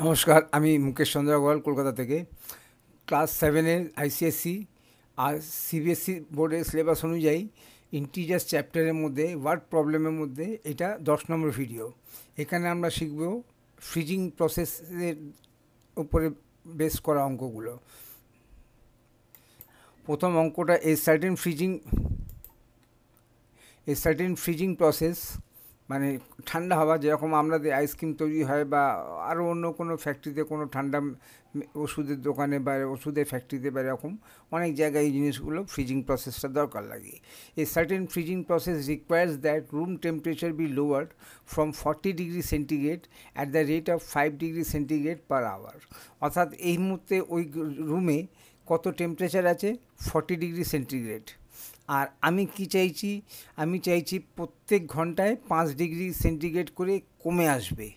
নমস্কার, আমি মুকেশ চন্দ্র আগরওয়াল কলকাতা থেকে। ক্লাস 7-এর আইসিএসসি আর সিবিএসসি বোর্ডের সিলেবাস অনুযায়ী ইন্টিজার্স চ্যাপ্টারের মধ্যে ওয়ার্ড প্রবলেমের মধ্যে এটা 10 নম্বর ভিডিও। এখানে আমরা শিখব ফ্রিজিং প্রসেসের উপরে বেস করা অঙ্কগুলো। প্রথম অঙ্কটা এ সার্টেন ফ্রিজিং প্রসেস, মানে ঠান্ডা হওয়া, যেরকম আমাদের আইসক্রিম তৈরি হয় বা আরও অন্য কোনো ফ্যাক্টরিতে, কোনো ঠান্ডা ওষুধের দোকানে বা ওষুধের ফ্যাক্টরিতে বা এরকম অনেক জায়গায় এই জিনিসগুলো ফ্রিজিং প্রসেসটা দরকার লাগে। A certain freezing process requires that room temperature be lowered from 40 degree centigrade at the rate of 5 degree centigrade per hour. অর্থাৎ এই মুহূর্তে ওই রুমে কত টেম্পারেচার আছে? 40 ডিগ্রি সেন্টিগ্রেড। আর আমি কি চাইছি? আমি চাইছি প্রত্যেক ঘন্টায় 5 ডিগ্রি সেন্টিগ্রেড করে কমে আসবে।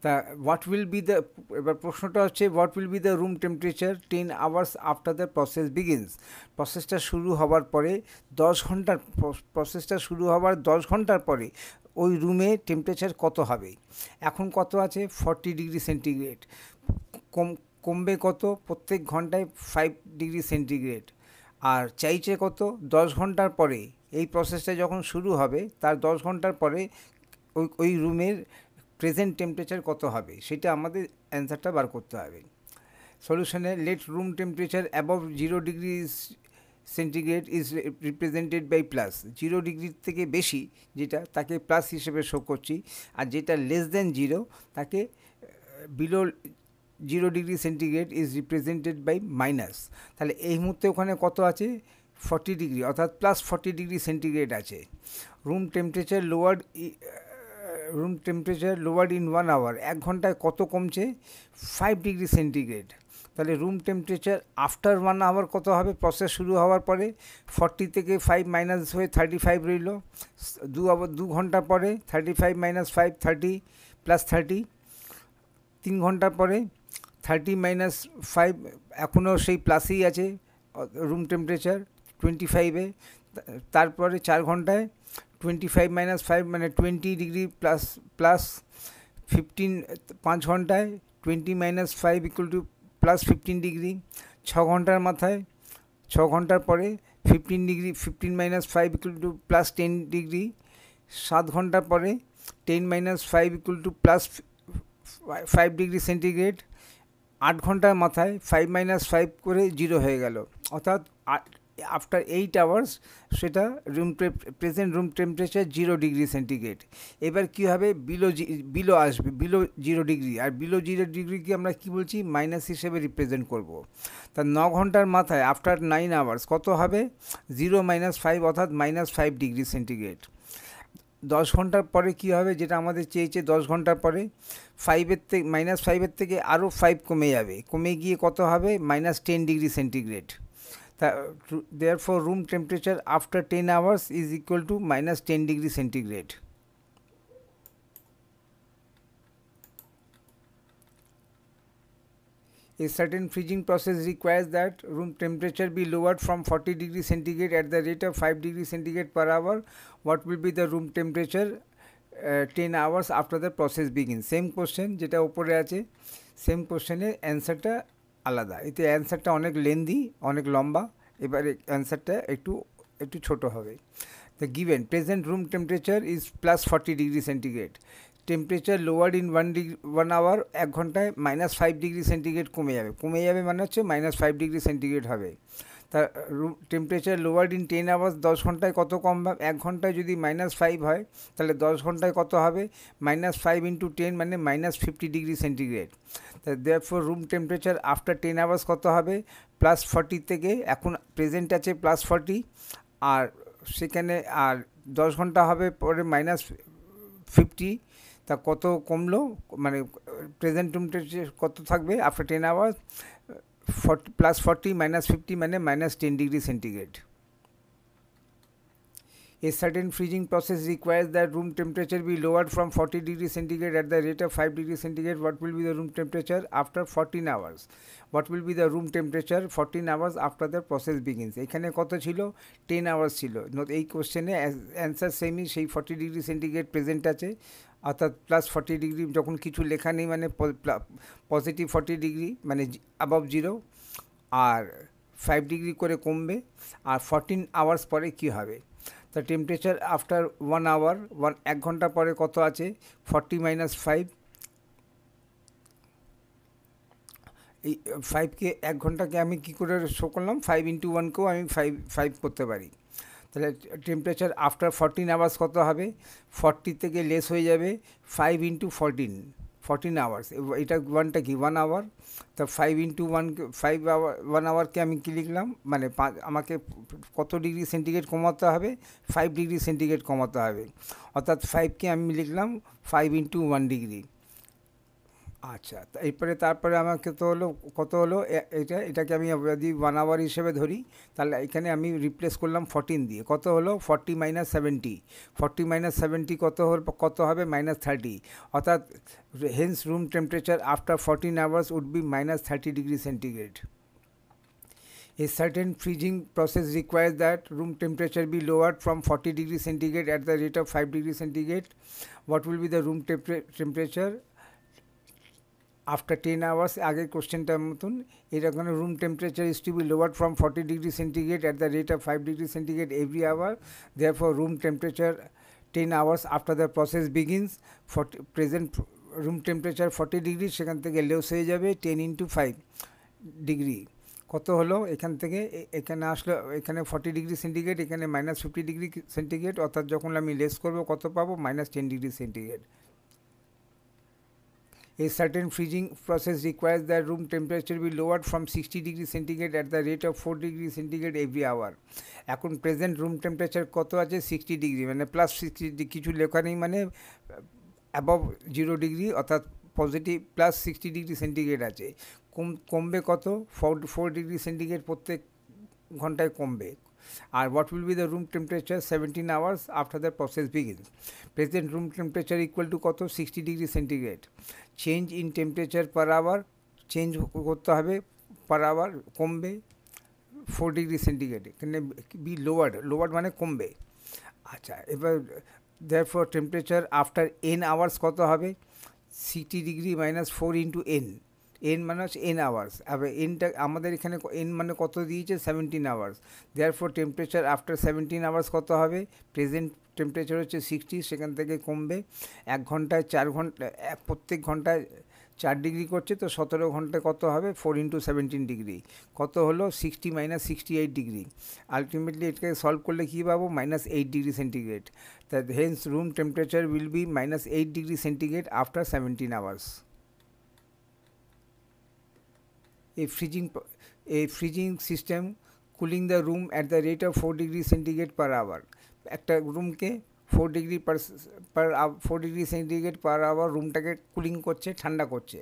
তা হোয়াট উইল বি দ্য, এবার প্রশ্নটা হচ্ছে what will be the room temperature 10 hours after the process begins. প্রসেসটা শুরু হওয়ার পরে 10 ঘন্টার পরে ওই রুমে টেম্পারেচার কত হবে? এখন কত আছে? 40 ডিগ্রি সেন্টিগ্রেড। কমবে কত? প্রত্যেক ঘন্টায় 5 ডিগ্রি সেন্টিগ্রেড। আর চাইছে কত? 10 ঘন্টার পরে। এই প্রসেসটা যখন শুরু হবে তার 10 ঘন্টার পরে ওই রুমের প্রেজেন্ট টেম্পারেচার কত হবে, সেটা আমাদের অ্যান্সারটা বার করতে হবে। সলিউশনে let room temperature above 0 degree centigrade is represented by plus. 0 ডিগ্রির থেকে বেশি যেটা, তাকে প্লাস হিসেবে শো করছি, আর যেটা লেস দেন 0 তাকে below 0 degree centigrade is represented by minus. তাহলে এই মুহূর্তে ওখানে কত আছে? 40 ডিগ্রি, অর্থাৎ প্লাস 40 ডিগ্রি সেন্টিগ্রেড আছে। Room temperature lowered in 1 hour, 1 ঘন্টায় কত কমছে? 5 ডিগ্রি সেন্টিগ্রেড। তাহলে রুম টেম্পারেচার আফটার 1 আওয়ার কত হবে? প্রসেস শুরু হওয়ার পরে 40 থেকে 5 মাইনাস হয়ে 35 রইল। 2 ঘন্টা পরে 35 মাইনাস 5 30 প্লাস 30। 3 ঘন্টা পরে 30 মাইনাস 5, এখনও সেই প্লাসেই আছে রুম টেম্পারেচার 25-এ। তারপরে 4 ঘন্টায় 25 মাইনাস 5 মানে 20 ডিগ্রি প্লাস 15। 5 ঘন্টায় 20 minus 5 equal to plus 15 degree. 6 ঘন্টার মাথায়, 6 ঘন্টার পরে 15 degree 15 minus 5 equal to plus 10 degree. 7 ঘন্টার পরে 10 minus 5 equal to plus 5 degree centigrade. 8 ঘন্টার মাথায় 5 মাইনাস 5 করে 0 হয়ে গেল, অর্থাৎ আফটার 8 আওয়ার্স সেটা present room temperature 0 degree centigrade. এবার কী হবে? বিলো আসবে, বিলো 0 ডিগ্রি। আর বিলো 0 ডিগ্রিকে আমরা কী বলছি? মাইনাস হিসেবে রিপ্রেজেন্ট করব। তা 9 ঘন্টার মাথায় আফটার 9 আওয়ার্স কত হবে? 0 মাইনাস 5, অর্থাৎ মাইনাস 5 ডিগ্রি সেন্টিগ্রেড। 10 ঘন্টার পরে কী হবে? যেটা আমাদের চেয়েছে 10 ঘন্টার পরে মাইনাস 5-এর থেকে আরও 5 কমে যাবে, কমে গিয়ে কত হবে? Minus 10 degree centigrade. Therefore room temperature after 10 hours is equal to minus 10 degree centigrade. A certain freezing process requires that room temperature be lowered from 40 degree centigrade at the rate of 5 degree centigrade per hour. What will be the room temperature 10 hours after the process begins? Same question যেটা উপরে আছে, same কোশ্চেনের অ্যান্সারটা আলাদা। এতে অ্যান্সারটা অনেক lengthy, অনেক লম্বা। এবারে অ্যান্সারটা একটু ছোট হবে। The given present room temperature is plus 40 degree centigrade. Temperature lowered in 1 hour, 1 ঘন্টায় মাইনাস 5 ডিগ্রি সেন্টিগ্রেড কমে যাবে মানে হচ্ছে মাইনাস 5 ডিগ্রি সেন্টিগ্রেড হবে। তা টেম্পারেচার লোয়ার্ড ইন 10 আওয়ার্স, 10 ঘন্টায় কত কমবে? 1 ঘন্টায় যদি মাইনাস 5 হয় তাহলে 10 ঘন্টায় কত হবে? মাইনাস 5 ইন্টু 10 মানে মাইনাস 50 ডিগ্রি সেন্টিগ্রেড। তা therefore room temperature after 10 hours কত হবে? প্লাস 40 থেকে, এখন প্রেজেন্ট আছে প্লাস 40, আর সেখানে আর 10 ঘন্টা হবে পরে মাইনাস 50। তা কত কমলো? মানে প্রেজেন্ট টেম্পারেচার কত থাকবে আফটার 10 আওয়ার্স? 40 প্লাস 40 মাইনাস 50 মানে minus 10 degree centigrade. A certain freezing process requires that room temperature be lowered from 40 degree centigrade at the rate of 5 degree centigrade. What will be the room temperature after 14 hours? What will be the room temperature 14 hours after the process begins? এখানে কত ছিল? 10 hours ছিল। এই কোশ্চেনে answer সেমই, সেই 40 degree centigrade present আছে, অর্থাৎ প্লাস 40 ডিগ্রি যখন কিছু লেখা নেই মানে পজিটিভ 40 ডিগ্রি মানে অ্যাবভ জিরো, আর 5 ডিগ্রি করে কমবে। আর 14 আওয়ার্স পরে কি হবে, তা টেম্পারেচার আফটার 1 আওয়ার 1 ঘন্টা পরে কত আছে 40 মাইনাস 5, এই 5কে 1 ঘন্টাকে আমি কী করে শো করলাম, 5 ইন্টু 1কেও আমি 5 করতে পারি। তাহলে টেম্পারেচার আফটার 14 আওয়ার্স কত হবে, 40 থেকে লেস হয়ে যাবে 5 ইন্টু 14 আওয়ার্স। এটা 1টা কি 1 আওয়ার, তা 5 ইন্টু 5 আওয়ার 1 আওয়ারকে আমি কী লিখলাম, মানে আমাকে কত ডিগ্রি সেন্টিগ্রেড কমাতে হবে, 5 ডিগ্রি সেন্টিগ্রেড কমাতে হবে। অর্থাৎ 5কে আমি লিখলাম 5 ইন্টু 1 ডিগ্রি। আচ্ছা, তারপরে আমাকে তো হলো কত হলো, এটাকে আমি যদি 1 আওয়ার হিসেবে ধরি, তাহলে এখানে আমি রিপ্লেস করলাম 14 দিয়ে, কত হলো 40 মাইনাস 70, 40 মাইনাস 70 কত হবে -30। অর্থাৎ hence room temperature after 14 hours would be -30 degree centigrade. A certain freezing process requires that room temperature be lowered from 40 degrees centigrade at the rate of 5 degrees centigrade. What will be the room temperature after 10 hours? আগে কোশ্চেনটার মতন, এরকম room temperature is to be lowered from 40 degrees centigrade at the rate of 5 degrees centigrade every hour. Therefore, room temperature 10 hours after the process begins, present room temperature 40 degree, সেখান থেকে less হয়ে যাবে 10 into 5 degree. কত হলো এখান থেকে এখানে আসলো, এখানে 40 ডিগ্রি সেন্টিগ্রেড, এখানে -50 ডিগ্রি সেন্টিগ্রেড, অর্থাৎ যখন আমি লেস করবো কত পাবো, -10 degree centigrade. A certain freezing process requires that room temperature be lowered from 60 degree centigrade at the rate of 4 degree centigrade every hour. এখন প্রেজেন্ট রুম টেম্পারেচার কত আছে 60 ডিগ্রি, মানে প্লাস 60, কিছু লেখা নেই মানে অ্যাবভ 0 ডিগ্রি, অর্থাৎ পজিটিভ প্লাস 60 ডিগ্রি সেন্টিগ্রেড আছে। কমবে কত 4 ডিগ্রি সেন্টিগ্রেড প্রত্যেক ঘন্টায় কমবে। আর what will be the room temperature 17 hours after the process begin. Present room temperature equal to কত 60 degree centigrade. Change in temperature per hour, change করতে হবে পার আওয়ার, কমবে 4 ডিগ্রি সেন্টিগ্রেড, এখানে বি লোয়ার্ড মানে কমবে। আচ্ছা, এবার therefore temperature after n hours কত হবে 60 ডিগ্রি মাইনাস 4 ইন্টু n মানে হচ্ছে n আওয়ার্স। আবার nটা আমাদের এখানে n মানে কত দিয়েছে 17 hours. therefore temperature after 17 hours কত হবে, প্রেজেন্ট টেম্পারেচার হচ্ছে 60, সেখান থেকে কমবে 1 ঘন্টায় 4 ঘন্টা, প্রত্যেক ঘন্টায় 4 ডিগ্রি করছে, তো 17 ঘন্টায় কত হবে 4 ইন্টু 17 ডিগ্রি, কত হলো 60 মাইনাস 68 ডিগ্রি। আলটিমেটলি এটাকে সলভ করলে কী পাবো -8 ডিগ্রি সেন্টিগ্রেড। তা hence room temperature will be -8 degree centigrade after 17 hours. A freezing system cooling the room at the rate of 4 degree centigrade per hour. একটা রুমকে 4 degree centigrade per hour রুমটাকে cooling করছে, ঠান্ডা করছে।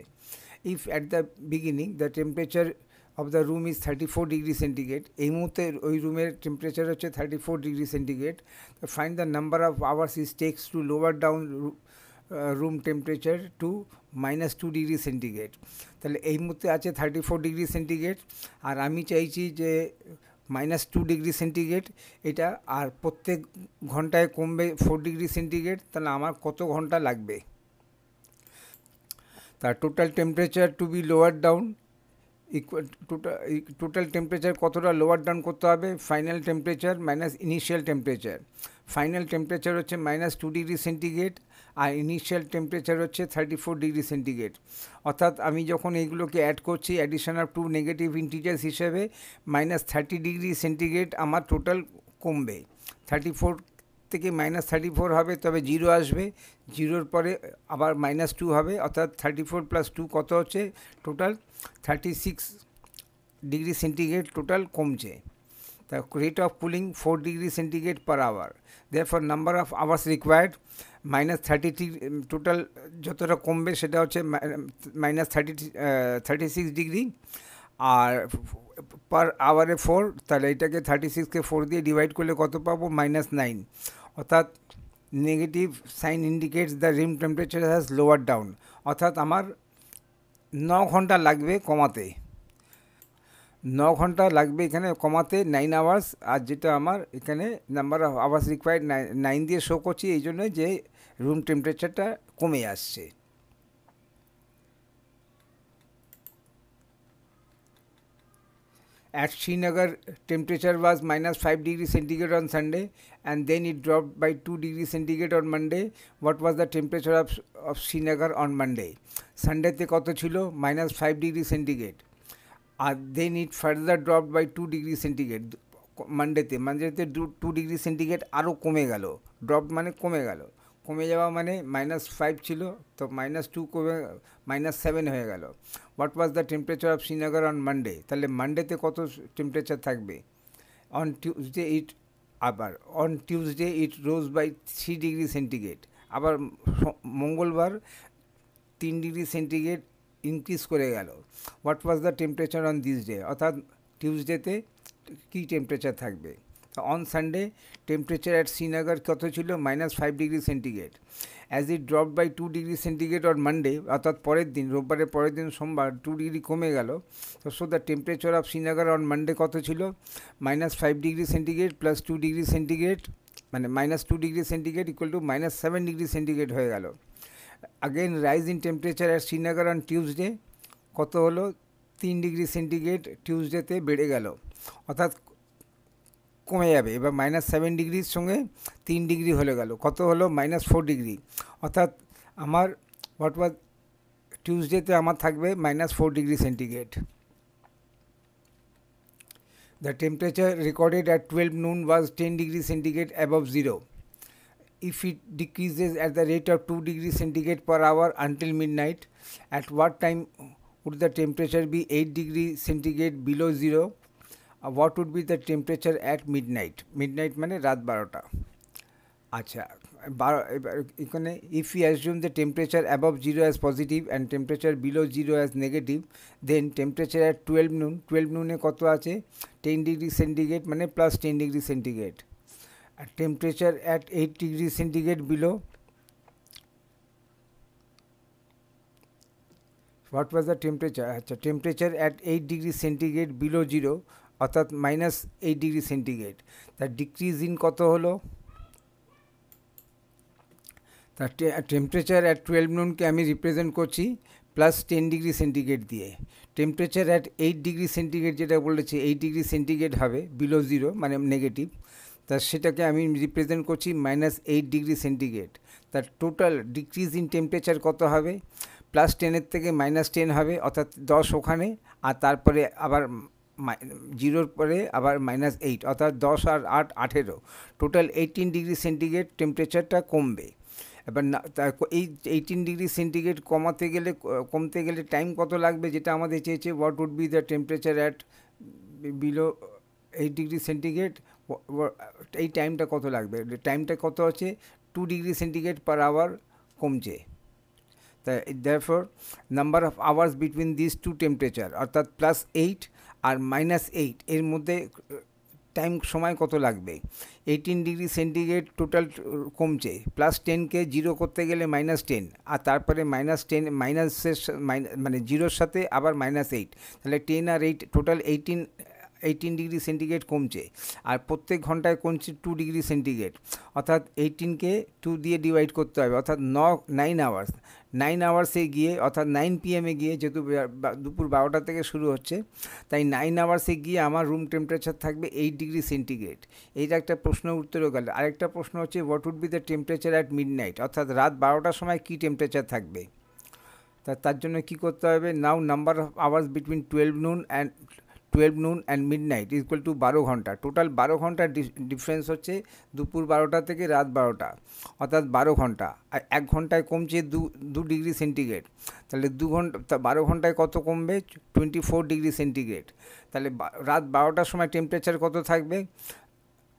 If at the beginning the temperature of the room is 34 degree centigrade, এই মুহূর্তে ওই রুমের টেম্পারেচার হচ্ছে 34 degree centigrade, find the number of hours is takes to lower down room temperature to -2 degree centigrade. তাহলে এই মুহূর্তে আছে 34 ডিগ্রি সেন্টিগ্রেড, আর আমি চাইছি যে -2 ডিগ্রি সেন্টিগ্রেড এটা, আর প্রত্যেক ঘন্টায় কমবে 4 ডিগ্রি সেন্টিগ্রেড, তাহলে আমার কত ঘন্টা লাগবে। তার total temperature to be lower down total temperature কতটা লোয়ার ডাউন করতে হবে, final temperature minus initial temperature. Final temperature হচ্ছে -2 ডিগ্রি সেন্টিগ্রেড, আর ইনিশিয়াল টেম্পারেচার হচ্ছে 34 ডিগ্রি সেন্টিগ্রেড। অর্থাৎ আমি যখন এইগুলোকে অ্যাড করছি, অ্যাডিশন অফ 2 নেগেটিভ ইন্টিজার্স হিসেবে -30 ডিগ্রি সেন্টিগ্রেড আমার টোটাল কমবে। 34 থেকে -34 হবে, তবে 0 আসবে, 0-র পরে আবার -2 হবে, অর্থাৎ 34 + 2 কত হচ্ছে টোটাল 36 ডিগ্রি সেন্টিগ্রেড টোটাল কমছে। তা rate of cooling 4 degree centigrade per hour. therefore number of hours required -30 total যতটা কমবে সেটা হচ্ছে -36 ডিগ্রি, আর পার আওয়ারে 4, তাহলে এটাকে 36কে 4 দিয়ে ডিভাইড করলে কত পাবো -9, অর্থাৎ negative sign indicates the room temperature has lower down, অর্থাৎ আমার 9 ঘন্টা লাগবে কমাতে। ঘন্টা লাগবে এখানে কমাতে, 9 আওয়ার্স। আর যেটা আমার এখানে নাম্বার অফ আওয়ার্স রিকোয়ার্ড 9 দিয়ে শো করছি, এই জন্য যে রুম টেম্পারেচারটা কমে আসছে। At Srinagar, temperature was -5 degrees centigrade on Sunday, and then it dropped by 2 degrees centigrade on Monday. What was the temperature of Srinagar on Monday? Sunday te koto chilo? -5 degrees centigrade. And then it further dropped by 2 degrees centigrade. Monday te 2 degrees centigrade আরও কমে গেল। Drop মানে কমে গেল, কমে যাওয়া মানে -5 ছিল, তো -2 কমে -7 হয়ে গেল। What was the temperature of Srinagar on Monday? তাহলে মানডেতে কত টেম্পারেচার থাকবে? অন টিউসডে ইট আবার on Tuesday it rose by 3 degree centigrade. আবার মঙ্গলবার 3 ডিগ্রি সেন্টিগ্রেড ইনক্রিজ করে গেল। What was the temperature on this day? অর্থাৎ টিউসডেতে কী টেম্পারেচার থাকবে? On Sunday temperature at Srinagar কত ছিল? -5 degree centigrade. As it drop by 2 degree centigrade on Monday, অর্থাৎ পরের দিন, রোববারের পরের দিন সোমবার 2 ডিগ্রি কমে গেল। তো so the temperature of Srinagar on Monday কত ছিল? -5 degree centigrade plus 2 degree centigrade, মানে -2 degree centigrade equal to -7 degree centigrade হয়ে গেল। Again rise in temperature at Srinagar on Tuesday কত হলো? 3 ডিগ্রি সেন্টিগ্রেড টিউসডেতে বেড়ে গেল, অর্থাৎ কমে যাবে। এবার -7 ডিগ্রির সঙ্গে 3 ডিগ্রি হলে গেল, কত হলো? -4 ডিগ্রি। অর্থাৎ আমার হোয়াট ওয়াজ টিউসডেতে আমার থাকবে -4 degree centigrade. The temperature recorded at 12 noon was 10 degree centigrade above zero. If it decreases at the rate of 2 degrees centigrade per hour until midnight, at what time would the temperature be 8 degrees centigrade below zero? What would be the temperature at midnight? Midnight মানে রাত 12টা। আচ্ছা, এখানে if we assume the temperature above zero as positive and temperature below zero as negative, then temperature at 12 noon, 12 noon-এ কত আছে? 10 degree centigrade মানে +10 degree centigrade. আর temperature at 8 degree centigrade below, what was the temperature? আচ্ছা, temperature at 8 degree centigrade below zero, অর্থাৎ -8 degree centigrade. তার decrease in কত হলো? তার টেম্পারেচার অ্যাট 12 noon-কে আমি রিপ্রেজেন্ট করছি +10 ডিগ্রি সেন্টিগ্রেড দিয়ে। টেম্পারেচার অ্যাট 8 ডিগ্রি সেন্টিগ্রেড যেটা বলেছে 8 ডিগ্রি সেন্টিগ্রেড হবে বিলো জিরো মানে নেগেটিভ, তা সেটাকে আমি রিপ্রেজেন্ট করছি -8 ডিগ্রি সেন্টিগ্রেড। তার টোটাল ডিক্রিজ ইন টেম্পারেচার কত হবে? +10-এর থেকে -10 হবে, অর্থাৎ 10 ওখানে, আর তারপরে আবার জিরোর পরে আবার -8, অর্থাৎ 10 আর 8 18, টোটাল 18 ডিগ্রি সেন্টিগ্রেড টেম্পারেচারটা কমবে। এবার না, এই 18 ডিগ্রি সেন্টিগ্রেড কমতে গেলে টাইম কত লাগবে? যেটা আমাদের চেয়েছে what would be the temperature at below 8 degree centigrade, এই টাইমটা কত লাগবে? টাইমটা কত আছে? 2 ডিগ্রি সেন্টিগ্রেড পার আওয়ার কমছে। তাই therefore number of hours between this two temperature, অর্থাৎ +8 আর -8 এর মধ্যে টাইম সময় কত লাগবে? 18 ডিগ্রি সেন্টিগ্রেড টোটাল কমছে, +10-কে জিরো করতে গেলে -10, আর তারপরে -10 মানে জিরোর সাথে আবার -8, তাহলে 10 আর 8 টোটাল 18 ডিগ্রি সেন্টিগ্রেড কমছে। আর প্রত্যেক ঘন্টায় কমছে 2 ডিগ্রি সেন্টিগ্রেড, অর্থাৎ 18-কে 2 দিয়ে ডিভাইড করতে হবে, অর্থাৎ 9 আওয়ার্স। 9 আওয়ার্সে গিয়ে, অর্থাৎ 9 PM-এ গিয়ে, যেহেতু দুপুর 12টা থেকে শুরু হচ্ছে, তাই 9 আওয়ার্সে গিয়ে আমার রুম টেম্পারেচার থাকবে 8 ডিগ্রি সেন্টিগ্রেড। এইটা একটা প্রশ্ন উত্তরও গেল। আরেকটা প্রশ্ন হচ্ছে what would be the temperature at midnight, অর্থাৎ রাত 12টার সময় কী টেম্পারেচার থাকবে? তার জন্য কী করতে হবে? Now number of hours between 12 noon and midnight is equal to 12 ঘন্টা। টোটাল 12 ঘন্টার ডিফারেন্স হচ্ছে দুপুর 12টা থেকে রাত 12টা, অর্থাৎ 12 ঘন্টা। আর 1 ঘন্টায় কমছে 2 ডিগ্রি সেন্টিগ্রেড, তাহলে 2 ঘন্টা 12 ঘন্টায় কত কমবে? 24 ডিগ্রি সেন্টিগ্রেড। তাহলে রাত 12টার সময় টেম্পারেচার কত থাকবে?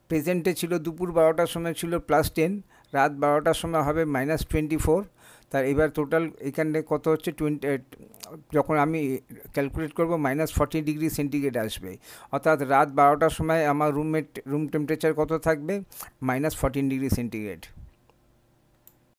প্রেজেন্টে ছিল দুপুর 12টার সময় ছিল +10, রাত 12টার সময় হবে -24। তার এবার টোটাল এখানে কত হচ্ছে? যখন আমি ক্যালকুলেট করব -40 ডিগ্রি সেন্টিগ্রেড আসবে, অর্থাৎ রাত 12টার সময় আমার রুম টেম্পারেচার কত থাকবে? -14 ডিগ্রি সেন্টিগ্রেড।